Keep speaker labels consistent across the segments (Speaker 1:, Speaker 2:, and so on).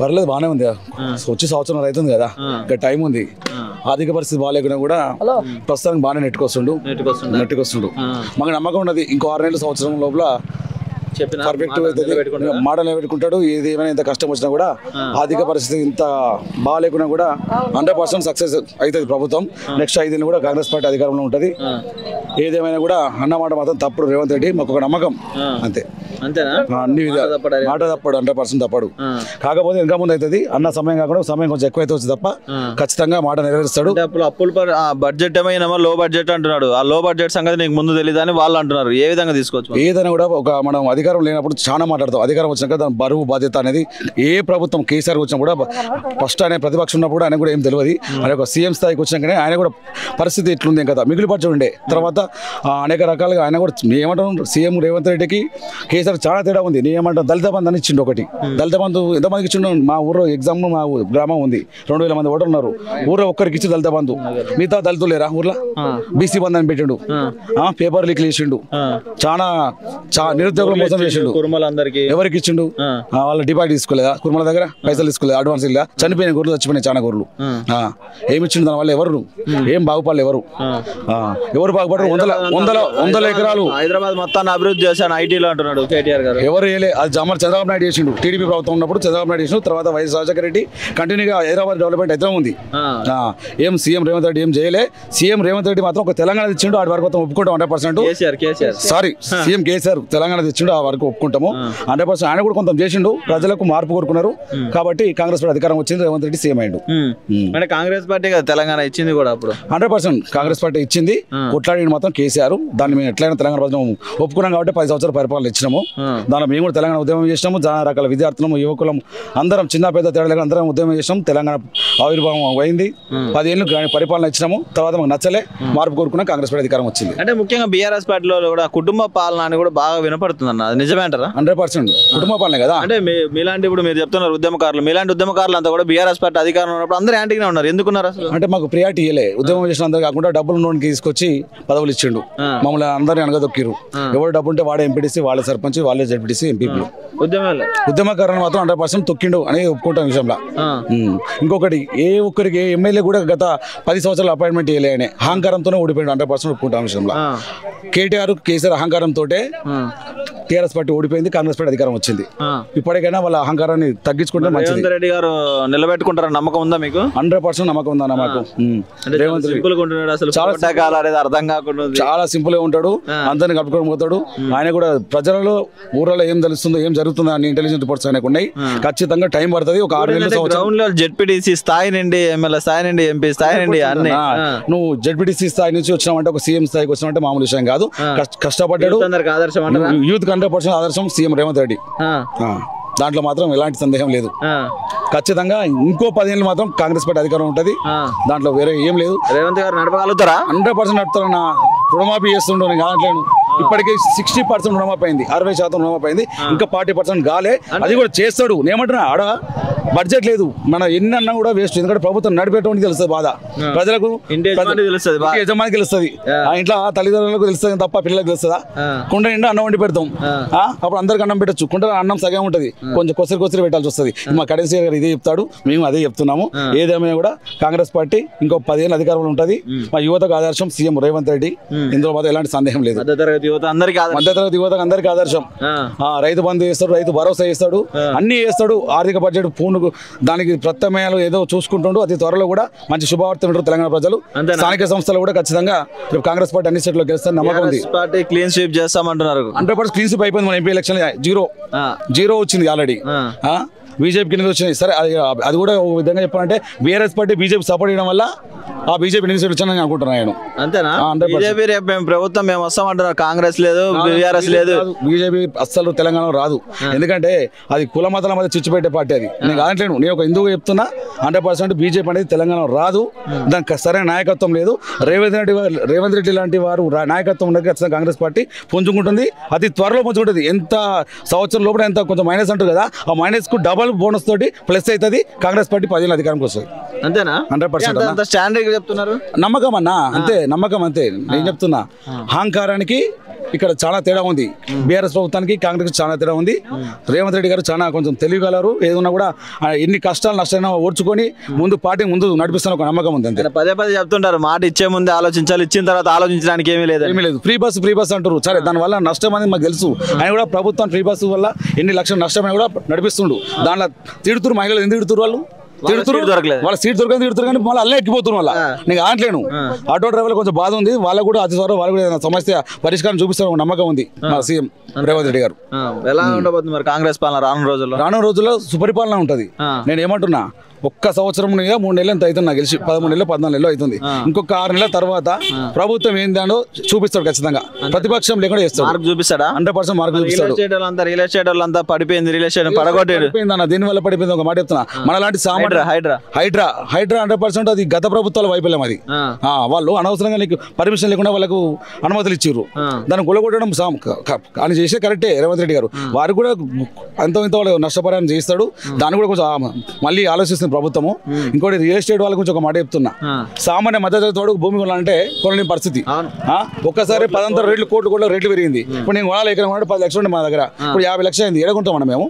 Speaker 1: పర్లేదు బాగానే ఉంది వచ్చి సంవత్సరం అవుతుంది కదా ఇంకా టైం ఉంది ఆర్థిక పరిస్థితి బాగాలేకున్నా కూడా ప్రస్తుతానికి బాగానే నెట్టుకొస్తుండు మాకు నమ్మకం ఉన్నది ఇంకో 6 నెలల సంవత్సరం లోపల పర్ఫెక్ట్ అవుతుంది మాట నిలబెట్టుకుంటాడు ఏది ఏమైనా ఇంత కష్టం వచ్చినా కూడా ఆర్థిక పరిస్థితి ఇంత బాగాలేకున్నా కూడా 100% సక్సెస్ అవుతుంది ప్రభుత్వం నెక్స్ట్ 5 ఏళ్ళు కూడా కాంగ్రెస్ పార్టీ అధికారంలో ఉంటుంది ఏదేమైనా కూడా అన్నమాట మాత్రం తప్పుడు రేవంత్ రెడ్డి మాకు ఒక నమ్మకం అంతే అన్ని మాట తప్పడు 100% తప్పడు కాకపోతే ఇంకా ముందు అవుతుంది అన్న సమయం కాకుండా సమయం కొంచెం ఎక్కువ అవుతుంది తప్ప ఖచ్చితంగా మాట నెరవేరుస్తాడు
Speaker 2: అప్పులు బడ్జెట్ ఏమైనా లో బడ్జెట్ అంటున్నాడు ఆ లో బడ్జెట్ సంగతి నీకు ముందు తెలియదు అని వాళ్ళు అంటున్నారు ఏ విధంగా తీసుకోవచ్చు
Speaker 1: ఏదైనా కూడా ఒక మనం అధికారం లేనప్పుడు చాలా మాట్లాడతాం అధికారం వచ్చినాక దాని బరువు బాధ్యత అనేది ఏ ప్రభుత్వం కేసీఆర్ వచ్చినా కూడా ఫస్ట్ ఆయన ప్రతిపక్షం ఉన్నప్పుడు ఆయన కూడా ఏం తెలియదు ఆయన ఒక సీఎం స్థాయికి వచ్చినాకనే ఆయన కూడా పరిస్థితి ఎట్లుంది కదా మిగిలి పట్టు ఉండే తర్వాత అనేక రకాలుగా ఆయన కూడా ఏమంటారు సీఎం రేవంత్ రెడ్డికి కేసీఆర్ చాలా తేడా ఉంది నేనేమంటాను దళిత బంధు అని ఇచ్చిండు ఒకటి దళిత బంధు ఎంతమందికి ఇచ్చిండు మా ఊరు ఎగ్జామ్ మా గ్రామం ఉంది 2000 మంది ఓటర్లు ఉన్నారు ఊరు ఒక్కరికి ఇచ్చి దళిత బంధు మిగతా దళితులు లేరా ఊర్లో బీసీ బంధు అని పెట్టిండు పేపర్ లీక్ చేసిండు చాలా నిరుద్యోగుల మోసం చేసిండు ఎవరికి ఇచ్చిండు వాళ్ళ డిపాజిట్ తీసుకోలేదా కుర్మల దగ్గర పైసలు తీసుకోలేదు అడ్వాన్స్ ఇలా చనిపోయిన గొర్రెలు చచ్చిపోయినాయి చాలా గొర్రెలు ఏమి ఇచ్చిండు దాని వల్ల ఎవరు ఏం బాగుపడలేదు ఎవరు బాగుపడరు 100 ఎకరాలు
Speaker 2: హైదరాబాద్ మొత్తాన్ని అభివృద్ధి చేశాను ఐటీలో అంటున్నాడు కేటీఆర్ గారు
Speaker 1: ఎవరు చేయలే అది చంద్రబాబు నాయుడు చేసిండు టీడీపీ ప్రభుత్వం ఉన్నప్పుడు చంద్రబాబు నాయుడు చేసిండు తర్వాత వైఎస్ రాజశేఖర రెడ్డి కంటిన్యూగా హైదరాబాద్ డెవలప్మెంట్ అయితే ఉంది ఏం సీఎం రేవంత్ రెడ్డి ఏం చేయలే సీఎం రేవంత్ రెడ్డి మాత్రం ఒక తెలంగాణ ఇచ్చిండు ఆడి వరకు మొత్తం ఒప్పుకుంటాం 100% సారీ సీఎం కేసీఆర్ తెలంగాణ తెచ్చిండు ఆ వరకు ఒప్పుకుంటాము 100% ఆయన కూడా కొంత చేసిండు ప్రజలకు మార్పు కోరుకున్నారు కాబట్టి కాంగ్రెస్ పార్టీ అధికారం వచ్చింది రేవంత్ రెడ్డి సీఎం అయ్యిండు
Speaker 2: అంటే కాంగ్రెస్ పార్టీ తెలంగాణ ఇచ్చింది కూడా అప్పుడు
Speaker 1: 100% కాంగ్రెస్ పార్టీ ఇచ్చింది కొట్లాడిన మాత్రం కేసీఆర్ దాన్ని మేము ఎట్లయినా తెలంగాణ ప్రజలు ఒప్పుకున్నాం కాబట్టి 10 సంవత్సరాల పరిపాలన ఇచ్చినాము దానిలో మేము కూడా తెలంగాణ ఉద్యమం చేసినాము చాలా రకాల విద్యార్థులము యువకులం అందరం చిన్న పెద్ద తేడా లేక అందరం ఉద్యమం చేసినాం తెలంగాణ ఆవిర్భావం అయింది 10 ఏళ్ళు పరిపాలన ఇచ్చినాము తర్వాత మాకు నచ్చలే మార్పు కోరుకున్నా కాంగ్రెస్ పార్టీ అధికారం వచ్చింది
Speaker 2: అంటే ముఖ్యంగా బీఆర్ఎస్ పార్టీలో కూడా కుటుంబ పాలన అని కూడా బాగా వినపడుతుంది అన్న అది నిజమే అంటారా
Speaker 1: 100% కుటుంబ పాలన కదా
Speaker 2: అంటే మీలాంటి ఇప్పుడు మీరు చెప్తున్నారు ఉద్యమకారులు మీలాంటి ఉద్యమకారులు అంతా కూడా బీఆర్ఎస్ పార్టీ అధికారం ఉన్నప్పుడు అందరూ యాంటీగానే ఉన్నారు ఎందుకున్నారు అసలు
Speaker 1: అంటే మాకు ప్రియారిటీ ఇవ్వలే ఉద్యమం చేసిన అందరూ కాకుండా డబ్బులు నోటికి తీసుకొచ్చి పదవులు ఇచ్చిండు మమ్మల్ని అందరినీ అనగదొక్కిరు ఎవరు డబ్బు ఉంటే వాడే ఎంపీటీసీ వాళ్ళే సర్పంచ్ వాళ్ళే జడ్పీటీసీ ఎంపీలు ఉద్యమకారులను మాత్రం 100% తొక్కిండు అని ఒప్పుకుంటాం విషయంలో ఇంకొకటి ఏ ఒక్కరికి ఎమ్మెల్యే కూడా గత 10 సంవత్సరాలు అపాయింట్మెంట్ ఇవ్వలే అని అహంకారంతోనే ఓడిపోయాడు 100% ఒప్పుకుంటాం విషయంలో కేటీఆర్ కేసీఆర్ అహంకారంతోటే టీఆర్ఎస్ పార్టీ ఓడిపోయింది కాంగ్రెస్ పార్టీ అధికారం వచ్చింది ఇప్పటికైనా వాళ్ళ అహంకారాన్ని తగ్గించుకుంటే మంచిది
Speaker 2: రెడ్డి గారు నిలబెట్టుకుంటారని నమ్మకం ఉందా మీకు
Speaker 1: 100% నమ్మకం ఉందా మాకు రేవంత్ రెడ్డి చాలా సింపుల్ గా ఉంటాడు అందరిని కలుపుకొని పోతాడు ఆయన కూడా ప్రజలలో ఊర్లలో ఏం తెలుస్తుందో ఏం జరుగుతుందో అని ఇంటెలిజెన్స్ రిపోర్ట్స్ ఆయనకు ఉన్నాయి ఖచ్చితంగా టైం పడుతుంది ఒక 6 నెలల
Speaker 2: జెడ్పీటీసీ స్థాయి నుండి ఎమ్మెల్యే స్థాయి నుండి ఎంపీ స్థాయి నుండి అన్ని
Speaker 1: నువ్వు జెడ్పీటీసీ స్థాయి నుంచి వచ్చినావంటే ఒక సీఎం స్థాయికి వచ్చినావంటే మామూలు విషయం కాదు కష్టపడ్డాడు యూత్ 100% ఆదర్శం సీఎం రేవంత్ రెడ్డి దాంట్లో మాత్రం ఎలాంటి సందేహం లేదు ఖచ్చితంగా ఇంకో 10 ఏళ్ళు మాత్రం కాంగ్రెస్ పార్టీ అధికారం ఉంటుంది దాంట్లో వేరే ఏం లేదు
Speaker 2: రేవంత్ గారు నడపగలుగుతారా
Speaker 1: 100% నడుపుతారన్న రుణమాఫీ చేస్తుండో నేను కావట్లేను ఇప్పటికీ 60% రుణమాఫీ అయింది 60% రుణమాఫీ అయింది ఇంకా 40% గాలే అది కూడా చేస్తాడు నేమంటున్నా ఆడ బడ్జెట్ లేదు మన ఎన్ని అన్నా కూడా వేస్ట్ ఎందుకంటే ప్రభుత్వం నడిపేటువంటి తెలుస్తుంది బాధ ప్రజలకు యజమానికి తెలుస్తుంది ఆ ఇంట్లో తల్లిదండ్రులకు తెలుస్తుంది తప్ప పిల్లలకు తెలుస్తుందా కుండ నిండా అన్నం వండి పెడతాం అప్పుడు అందరికి అన్నం పెట్టచ్చు కుండ అన్నం సగం ఉంటుంది కొంచెం కొసరి పెట్టాల్సి వస్తుంది మా కడెన్సీ గారు ఇదే చెప్తాడు మేము అదే చెప్తున్నాము ఏదేమైనా కూడా కాంగ్రెస్ పార్టీ ఇంకో 10 ఏళ్ళు అధికారంలో ఉంటుంది మా యువతకు ఆదర్శం సీఎం రేవంత్ రెడ్డి ఇందులో మాత్రం ఎలాంటి సందేహం లేదు మధ్యతరగతి యువతకు అందరికీ ఆదర్శం రైతు బంధు చేస్తాడు రైతు భరోసా చేస్తాడు అన్ని చేస్తాడు ఆర్థిక బడ్జెట్ పూర్ణ దానికి ప్రత్యామ్నాయాలు ఏదో చూసుకుంటుండు అతి త్వరలో కూడా మంచి శుభవార్త వింటారు తెలంగాణ ప్రజలు స్థానిక సంస్థలు కూడా ఖచ్చితంగా కాంగ్రెస్ పార్టీ అన్ని సీట్లో గెలుస్తారని నమ్మకం ఉంది
Speaker 2: పార్టీ క్లీన్ స్వీప్ చేస్తామంటున్నారు
Speaker 1: 100% క్లీన్ స్వీప్ అయిపోయింది మన ఎంపీ ఎలక్షన్ జీరో వచ్చింది ఆల్రెడీ బీజేపీ కింద వచ్చినాయి సరే అది కూడా ఒక విధంగా చెప్పాలంటే బీఆర్ఎస్ పార్టీ బీజేపీ సపోర్ట్ చేయడం వల్ల ఆ బీజేపీ ఎన్ని సీట్లు వచ్చానని అనుకుంటున్నాను
Speaker 2: అంతేనా బీజేపీ రేపు మేము ప్రభుత్వం మేము వస్తామంటున్నారు కాంగ్రెస్ లేదు బీఆర్ఎస్ లేదు
Speaker 1: బీజేపీ అస్సలు తెలంగాణలో రాదు ఎందుకంటే అది కుల మతాల మధ్య చిచ్చుపెట్టే పార్టీ అది నేను కాదంటలేను నేను ఒక హిందువుగా చెప్తున్నా 100% బీజేపీ అనేది తెలంగాణలో రాదు దానికి సరైన నాయకత్వం లేదు రేవంత్ రెడ్డి లాంటి వారు నాయకత్వం ఉన్నది ఖచ్చితంగా కాంగ్రెస్ పార్టీ పుంజుకుంటుంది అతి త్వరలో పుంజుకుంటుంది ఎంత సంవత్సరం లోపల ఎంత కొంచెం మైనస్ అంటారు కదా ఆ మైనస్ కు డబల్ బోనస్ తోటి ప్లస్ అవుతుంది కాంగ్రెస్ పార్టీ 10 ఏళ్ళ అధికారంకి వస్తుంది
Speaker 2: అంతేనా
Speaker 1: 100%
Speaker 2: చెప్తున్నారు
Speaker 1: నమ్మకం అన్నా అంతే నమ్మకం అంతే నేను చెప్తున్నా అహంకారానికి ఇక్కడ చాలా తేడా ఉంది. బీఆర్ఎస్ ప్రభుత్వానికి కాంగ్రెస్ చాలా తేడా ఉంది. రేవంత్ రెడ్డి గారు చాలా కొంచెం తెలియగలరు. ఏదన్నా కూడా ఎన్ని కష్టాలు నష్టాలు ఓర్చుకొని ముందు పార్టీ ముందు నడిపిస్తున్న ఒక నమ్మకం ఉంది. అంతే.
Speaker 2: పదే పదే చెప్తుంటారు మాట ఇచ్చే ముందే ఆలోచించాలి, ఇచ్చిన తర్వాత ఆలోచించడానికి ఏమీ లేదు.
Speaker 1: ఫ్రీ బస్ అంటారు. సరే, దానివల్ల నష్టం అనేది మాకు తెలుసు. ఆయన కూడా ప్రభుత్వం ఫ్రీ బస్సు వల్ల ఎన్ని లక్షల నష్టం కూడా నడిపిస్తుండు. దాంట్లో తిడుతురు మహిళలు, ఎందుకు తిడుతురు? వాళ్ళు తిడుతురు, వాళ్ళ సీట్ దొరకని తిడుతురు, కానీ మళ్ళీ అల్లే ఎక్కిపోతున్నారు. వాళ్ళ నేను ఆడలేను. ఆటో డ్రైవర్లు కొంచెం బాధ ఉంది. వాళ్ళకు కూడా అతి త్వరలో వాళ్ళు కూడా సమస్య పరిష్కారం చూపిస్తారు నమ్మకం ఉంది మా సీఎం రేవంత్ రెడ్డి గారు.
Speaker 2: ఎలా ఉండబోతుంది మరి కాంగ్రెస్ పాలన రానున్న రోజుల్లో?
Speaker 1: సుపరిపాలన ఉంటది. నేను ఏమంటున్నా, ఒక్క సంవత్సరం 3 నెలలు ఎంత అవుతుంది నాకు తెలిసి, 13 నెలలు 14 నెలలు అవుతుంది. ఇంకొక 6 నెలల తర్వాత ప్రభుత్వం ఏందో చూపిస్తాడు ఖచ్చితంగా. ప్రతిపక్షం లేకుండా చేస్తాడు,
Speaker 2: చూపిస్తాడా?
Speaker 1: 100% మార్క్ చూపిస్తాడు.
Speaker 2: రియల్ ఎస్టేట్ వాళ్ళంతా పడిపోయింది, రియల్ ఎస్టేట్ పడగొట్టేది అన్న.
Speaker 1: దీని వల్ల పడిపోయింది. ఒక మాట చెప్తున్నా, మనలాంటి హైడ్రా 100% అది గత ప్రభుత్వాల వైఫల్యం. అది వాళ్ళు అనవసరంగా నీకు పర్మిషన్ లేకుండా వాళ్ళకు అనుమతులు ఇచ్చారు. దాన్ని కూలగొట్టడం అని చేసే కరెక్టే రేవంత్ రెడ్డి గారు. వారు కూడా అంత ఇంత వాళ్ళు నష్టపరిహారం చేస్తాడు. దాన్ని కూడా కొంచెం మళ్ళీ ఆలోచిస్తుంది ప్రభుత్వము. ఇంకోటి రియల్ ఎస్టేట్ వాళ్ళ గురించి ఒక మాట చెప్తున్నా, సామాన్య మధ్యతరగతి వాడు భూమి కొనాలంటే కొనలేని పరిస్థితి. ఒక్కసారి 16 రేట్లు కోట్ల రేట్లు పెరిగింది. ఇప్పుడు నేను కొనాలి, ఎక్కడ 10 లక్షలు ఉండే మా దగ్గర, ఇప్పుడు 50 లక్షలు అయింది. ఎడకుంటాం మనం. మేము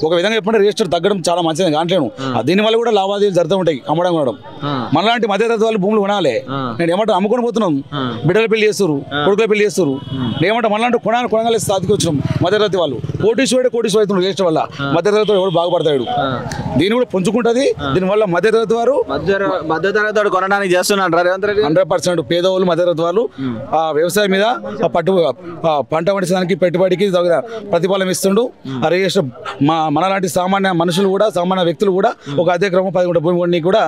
Speaker 1: ఒక విధంగా చెప్పండి, రియల్ ఎస్టేట్ తగ్గడం చాలా మంచిది కాంట్లేను. దీనివల్ల కూడా లావాదేవీలు జరుగుతూ ఉంటాయి, అమ్మడం కొనడం. మనలాంటి మధ్యతరగతి వాళ్ళు భూములు కొనాలి. నేను ఏమంటా, అమ్ముకొని పోతున్నాం. బిడ్డల పెళ్లి చేస్తారు, కొడుకుల పెళ్లి చేస్తారు. నేనేమంటా, మనలాంటి కొనగాలి స్థాయికి వచ్చినాం. మధ్యతరగతి వాళ్ళు కోటీశ్వరుడు అవుతున్నారు రియల్ ఎస్టేట్ వల్ల. మధ్యతరగతి ఎవరు బాగుపడతాడు. దీన్ని కూడా పుంజుకుంటది. దీనివల్ల మధ్యతరగతి వారు
Speaker 2: మధ్యతరగతి కొనడానికి చేస్తున్నారు
Speaker 1: 100%. పేదవాళ్ళు మధ్యతరగతి వాళ్ళు వ్యవసాయం మీద పంట పండించడానికి పెట్టుబడికి ప్రతిఫలం ఇస్తుండు. మనలాంటి సామాన్య మనుషులు కూడా, సామాన్య వ్యక్తులు కూడా ఒక అదే క్రమం 10 గుంటల భూమి కొనడానికి కూడా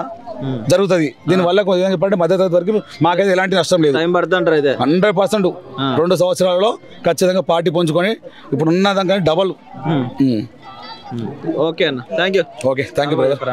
Speaker 1: జరుగుతుంది. దీనివల్ల చెప్పండి మధ్యతరగతి వరకు మాకైతే ఎలాంటి నష్టం లేదు. 100% 2 సంవత్సరాలలో ఖచ్చితంగా పార్టీ పుంజుకొని ఇప్పుడు ఉన్న దానికన్నా డబల్.
Speaker 2: ఓకే అన్న, thank you.
Speaker 1: Okay, thank you brother.